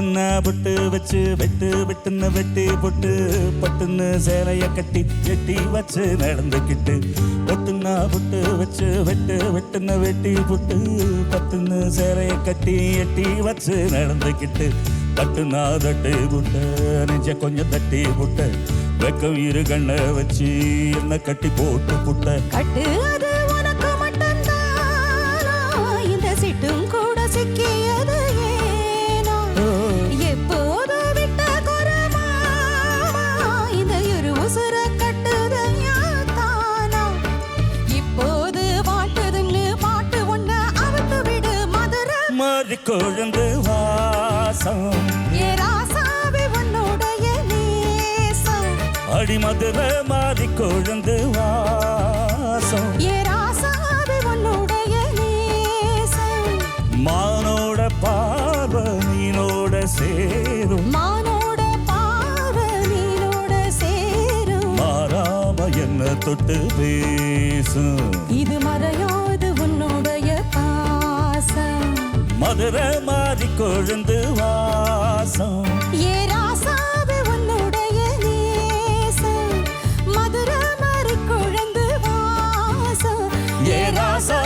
பொட்டுன்னா பொட்டு வச்சு வெட்டுன்னு வெட்டி பொட்டு பட்டுன்னு சேலைய கட்டி எட்டி வச்சு நடந்துக்கிட்டு பொட்டுன்னா பொட்டு வச்சு வெட்டுன்னு வெட்டி பொட்டு பட்டுன்னு சேலைய கட்டி எட்டி வச்சு நடந்துக்கிட்டு தட்டுனா தட்டி புட்ட நெஞ்ச கொஞ்சம் தட்டி புட்ட வெக்கம் இரு கண்ண வச்சு என்ன கட்டி போட்டு புட்ட கட்டு அது உனக்கு மட்டும்தானா இந்த சிட்டும் கூட சிக்கியது ஏனோ எப்போது விட்ட குரமா இந்த இரு உசுர கட்டுது தானா இப்போது வாட்டுதுன்னு பாட்டு ஒண்ண அவுத்து விடு மதுரை மாறி கொழுந்து வாசம் ஏ ராசாவி உன்னுடைய நேசம் அடி மதுரை மாறி கொழுந்து வாசம் ஏ ராசாவி உன்னுடைய நேசம் மானோட பார்வை நீனோட சேரும் மானோட பார்வை நீனோட சேரும் மாறாம என்ன தொட்டு பேசும் இது மறையாது உன்னுடைய பாசம் மதுரை மாறி கொழுந்து வாசம் ஏ ராசாவி உன்னுடைய நேசம் மதுரை மாறி குழந்து வாசம் ஏ ராசா